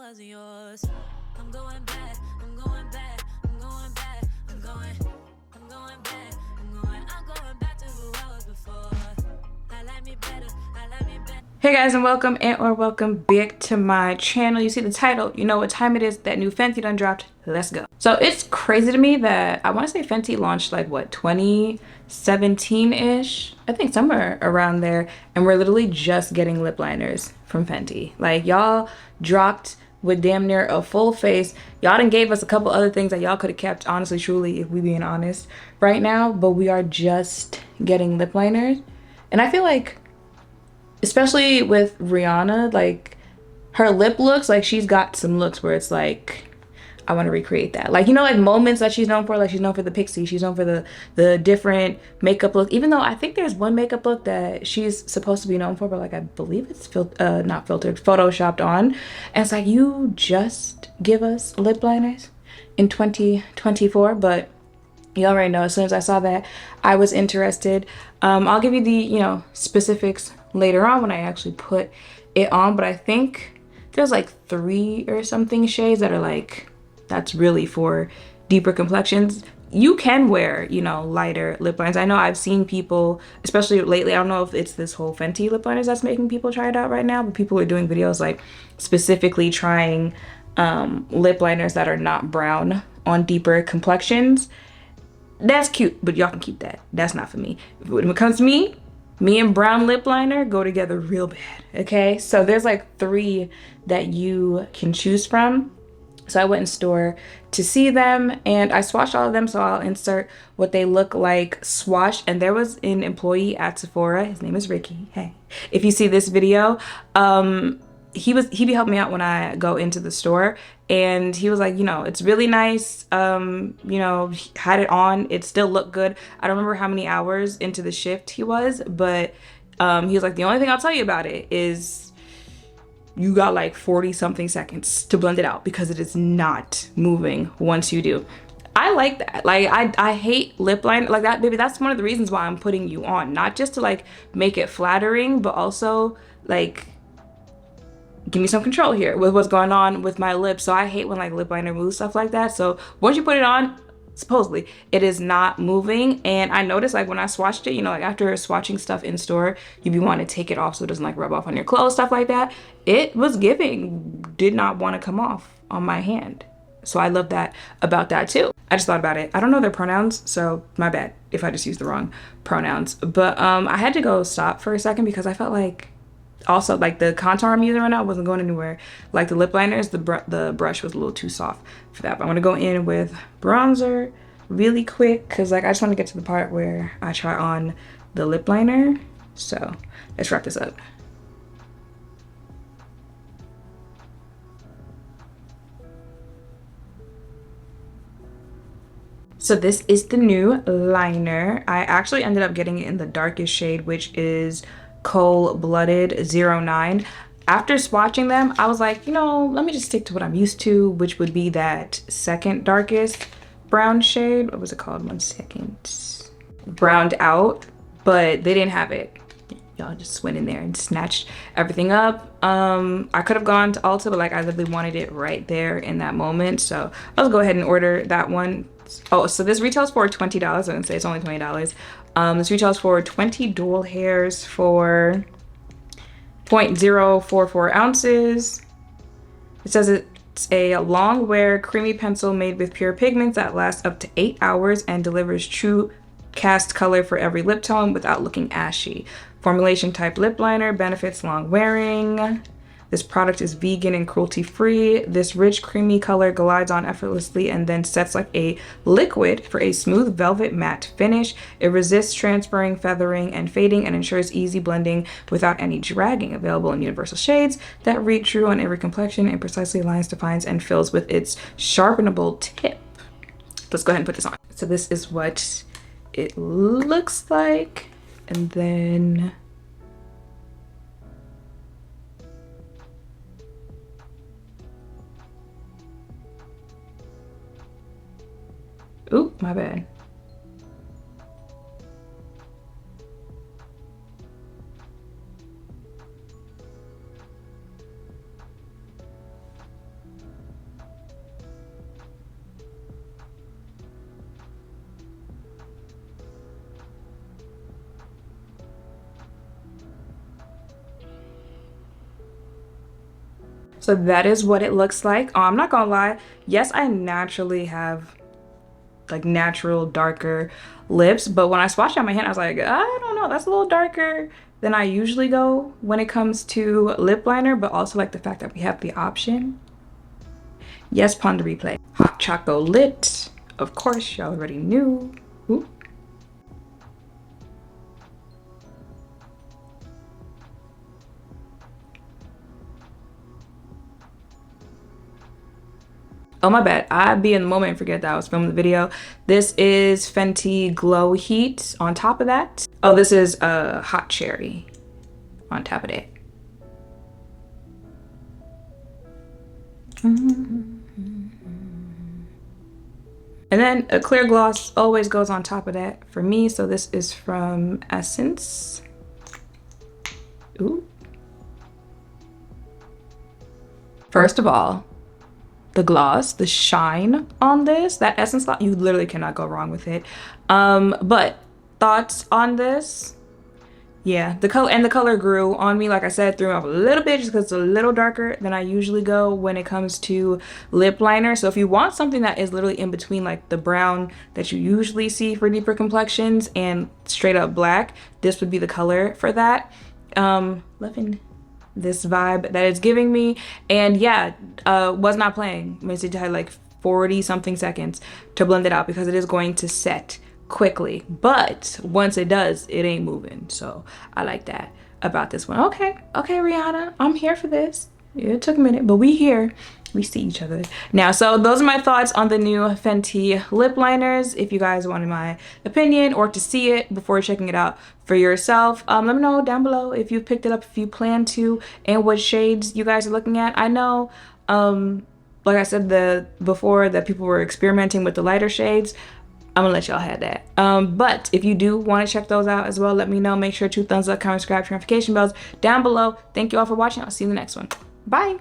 wasn't yours. I'm going back, I'm going back, I'm going back, I'm going back, I'm going back to who I was before. I like me better, I like me better. Hey guys, and welcome welcome back to my channel. You see the title, you know what time it is. That new Fenty done dropped. Let's go. So it's crazy to me that I want to say Fenty launched like what, 2017-ish? I think somewhere around there, and we're literally just getting lip liners from Fenty. Like, y'all dropped with damn near a full face. Y'all done gave us a couple other things that y'all could have kept, honestly, truly, if we being honest right now, but we are just getting lip liners. And I feel like, especially with Rihanna, like, her lip looks, like, she's got some looks where it's like, I want to recreate that. Like, you know, like moments that she's known for, like she's known for the pixie, she's known for the different makeup look. Even though I think there's one makeup look that she's supposed to be known for, but like I believe it's not filtered, photoshopped on. And it's like, you just give us lip liners in 2024, but you already know, as soon as I saw that, I was interested. I'll give you the, you know, specifics later on when I actually put it on, but I think there's like 3 or something shades that are like, that's really for deeper complexions. You can wear, you know, lighter lip liners. I know I've seen people, especially lately, I don't know if it's this whole Fenty lip liners that's making people try it out right now, but people are doing videos like specifically trying lip liners that are not brown on deeper complexions. That's cute, but y'all can keep that. That's not for me. When it comes to me and brown lip liner go together real bad, okay? So there's like 3 that you can choose from. So I went in store to see them, and I swatched all of them, so I'll insert what they look like swatched. And there was an employee at Sephora, his name is Ricky. Hey, if you see this video, he be helping me out when I go into the store, and he was like, you know, it's really nice. You know, he had it on, it still looked good. I don't remember how many hours into the shift he was, but he was like, the only thing I'll tell you about it is you got like 40 something seconds to blend it out because it is not moving once you do. I like that. Like, I hate lip liner like that, baby. That's one of the reasons why I'm putting you on, not just to like make it flattering, but also like give me some control here with what's going on with my lips. So I hate when like lip liner moves, stuff like that. So once you put it on, supposedly it is not moving. And I noticed, like, when I swatched it, you know, like after swatching stuff in store, you be wanting to take it off so it doesn't like rub off on your clothes, stuff like that. It was giving, did not want to come off on my hand. So I love that about that too. I just thought about it. I don't know their pronouns, so my bad if I just used the wrong pronouns. But I had to go stop for a second because I felt like, also, like, the contour I'm using right now wasn't going anywhere. Like the lip liners, the brush was a little too soft for that. But I'm gonna go in with bronzer really quick because, like, I just want to get to the part where I try on the lip liner. So let's wrap this up. So this is the new liner. I actually ended up getting it in the darkest shade, which is Cold Blooded 09. After swatching them, I was like, you know, let me just stick to what I'm used to, which would be that second darkest brown shade. What was it called? 1 second. Browned Out, but they didn't have it. Y'all just went in there and snatched everything up. I could have gone to Ulta, but like I literally wanted it right there in that moment. So I'll go ahead and order that one. Oh, so this retails for $20. I didn't say it's only $20. This retails for 20 dual hairs for 0.044 ounces. It says it's a Longwear creamy pencil made with pure pigments that lasts up to 8 hours and delivers true cast color for every lip tone without looking ashy. Formulation type lip liner, benefits long wearing. This product is vegan and cruelty-free. This rich, creamy color glides on effortlessly and then sets like a liquid for a smooth velvet matte finish. It resists transferring, feathering, and fading and ensures easy blending without any dragging. Available in universal shades that read true on every complexion and precisely aligns, defines, and fills with its sharpenable tip. Let's go ahead and put this on. So this is what it looks like. And then oop, my bad. So that is what it looks like. Oh, I'm not gonna lie. Yes, I naturally have like natural darker lips, but when I swatched out my hand, I was like, I don't know, that's a little darker than I usually go when it comes to lip liner, but also like the fact that we have the option. Yes, Pond Replay. Hot Choco Lit. Of course, y'all already knew. Ooh. Oh, my bad. I'd be in the moment and forget that I was filming the video. This is Fenty Glow Heat on top of that. Oh, this is Hot Cherry on top of that. And then a clear gloss always goes on top of that for me. So this is from Essence. Ooh. First of all, the gloss, the shine on this, that Essence gloss, you literally cannot go wrong with it. But thoughts on this? Yeah, the color grew on me. Like I said, threw me off a little bit just because it's a little darker than I usually go when it comes to lip liner. So if you want something that is literally in between like the brown that you usually see for deeper complexions and straight up black, this would be the color for that. Loving this vibe that it's giving me. And yeah, was not playing. It had like 40 something seconds to blend it out because it is going to set quickly, but once it does, it ain't moving. So I like that about this one. Okay, Rihanna, I'm here for this. It took a minute, but we here. We see each other now. So those are my thoughts on the new Fenty lip liners. If you guys wanted my opinion or to see it before checking it out for yourself, let me know down below if you picked it up, if you plan to, and what shades you guys are looking at. I know like I said before that people were experimenting with the lighter shades. I'm gonna let y'all have that. But if you do want to check those out as well, let me know. Make sure to thumbs up, comment, subscribe, notification bells down below. Thank you all for watching. I'll see you in the next one. Bye.